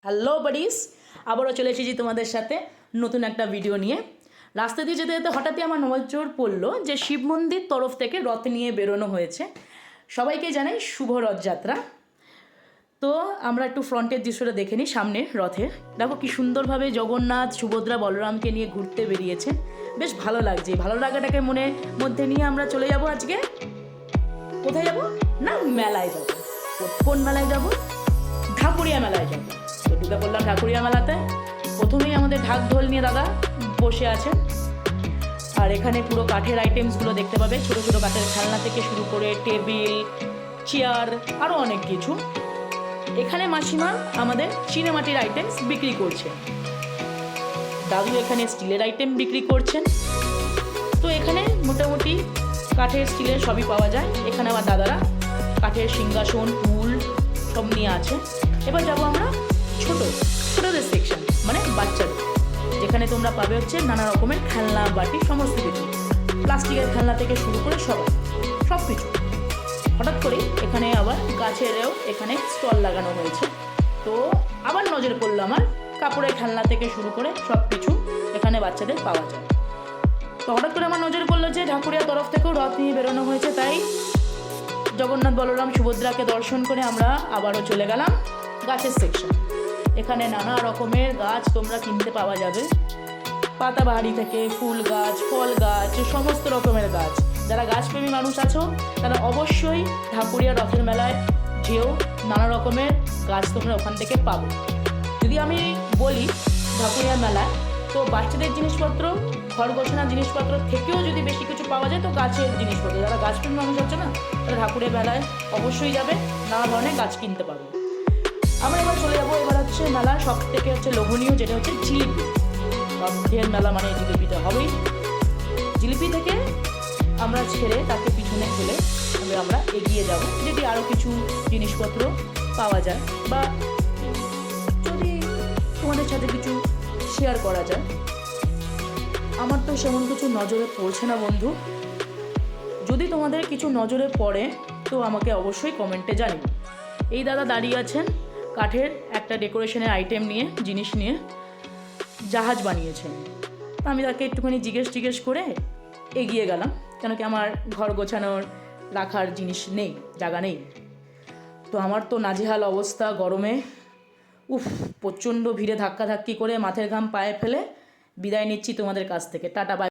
Hello buddies, আবারও চলে এসেছি তোমাদের সাথে নতুন একটা ভিডিও নিয়ে। রাস্তা দিয়ে যেতে যেতে হঠাৎই আমার নজর পড়লো যে শিব মন্দির তরফ থেকে রথ নিয়ে বেরোনো হয়েছে। সবাইকে জানাই শুভ রথযাত্রা। তো আমরা একটু ফ্রন্টের দৃশ্যটা দেখে নিই। সামনে রথে দেখো কি সুন্দরভাবে জগন্নাথ, সুভদ্রা, বলরামকে নিয়ে ঘুরতে বেরিয়েছে। বেশ ভালো লাগছে। ভালো লাগাটাকে মনের মধ্যে নিয়ে আমরা চলে যাব আজকে। কোথায় যাব না, মেলায় যাব। কোন মেলায় যাব? ঢাকুরিয়া মেলায় যাব। তো ঢুকে পড়লাম ঢাকুরিয়া মেলাতে। প্রথমেই আমাদের ঢাক ঢোল নিয়ে দাদা বসে আছেন। আর এখানে পুরো কাঠের আইটেমসগুলো দেখতে পাবে। ছোটো ছোটো কাঠের খেলনা থেকে শুরু করে টেবিল, চেয়ার, আরও অনেক কিছু। এখানে মাসিমা আমাদের চিনেমাটির আইটেমস বিক্রি করছে। দাদু এখানে স্টিলের আইটেম বিক্রি করছেন। তো এখানে মোটামুটি কাঠের স্টিলের সবই পাওয়া যায়। এখানে আবার দাদারা কাঠের সিংহাসন, টুল সব নিয়ে আছে। এবার যাবো আমরা ছোটোদের সেকশন, মানে বাচ্চাদের, যেখানে তোমরা পাবে হচ্ছে নানা রকমের খেলনা, বাটি, সমস্ত কিছু। প্লাস্টিকের খেলনা থেকে শুরু করে সব কিছু। হঠাৎ করে এখানে আবার গাছেরও এখানে স্টল লাগানো হয়েছে। তো আবার নজর পড়লো আমার কাপড়ের খেলনা থেকে শুরু করে সব কিছু এখানে বাচ্চাদের পাওয়া যায়। তো হঠাৎ করে আমার নজরে পড়লো যে ঢাকুরিয়া তরফ থেকেও রথ নিয়ে বেরোনো হয়েছে। তাই জগন্নাথ, বলরাম, সুভদ্রাকে দর্শন করে আমরা আবারও চলে গেলাম গাছের সেকশন। এখানে নানা রকমের গাছ তোমরা কিনতে পাওয়া যাবে। পাতাবাহারি থেকে ফুল গাছ, ফল গাছ, সমস্ত রকমের গাছ। যারা গাছপ্রেমী মানুষ আছো তারা অবশ্যই ঢাকুরিয়া রথের মেলায় যেও। নানা রকমের গাছ তোমরা ওখান থেকে পাবো। যদি আমি বলি ঢাকুরিয়া মেলায়, তো বাচ্চাদের জিনিসপত্র, ঘর গোছানোর জিনিসপত্র থেকেও যদি বেশি কিছু পাওয়া যায় তো গাছের জিনিসপত্র। যারা গাছপ্রেমী মানুষ আছে না, তারা ঢাকুরিয়া মেলায় অবশ্যই যাবে, নানা ধরনের গাছ কিনতে পারবে। আমরা এবার চলে যাবো হচ্ছে মেলার সব থেকে হচ্ছে লোভনীয়, যেটা হচ্ছে জিলিপি। রথের মেলা মানে জিলিপিটা হবেই। জিলিপি থেকে আমরা ছেড়ে তাকে পিছনে ফেলে আমরা এগিয়ে যাব, যদি আরও কিছু জিনিসপত্র পাওয়া যায় বা যদি তোমাদের সাথে কিছু শেয়ার করা যায়। আমার তো সেমন কিছু নজরে পড়ছে না বন্ধু। যদি তোমাদের কিছু নজরে পড়ে তো আমাকে অবশ্যই কমেন্টে জানিও। এই দাদা দাঁড়িয়ে আছেন কাঠের একটা ডেকোরেশনের আইটেম নিয়ে, জিনিস নিয়ে জাহাজ বানিয়েছেন। তো আমি তাকে একটুখানি জিজ্ঞেস করে এগিয়ে গেলাম, কেন কি আমার ঘর গোছানোর রাখার জিনিস নেই, জায়গা নেই। তো আমার তো নাজেহাল অবস্থা গরমে। প্রচণ্ড ভিড়ে ধাক্কাধাক্কি করে মাথার ঘাম পায়ে ফেলে বিদায় নিচ্ছি তোমাদের কাছ থেকে। Tata, by.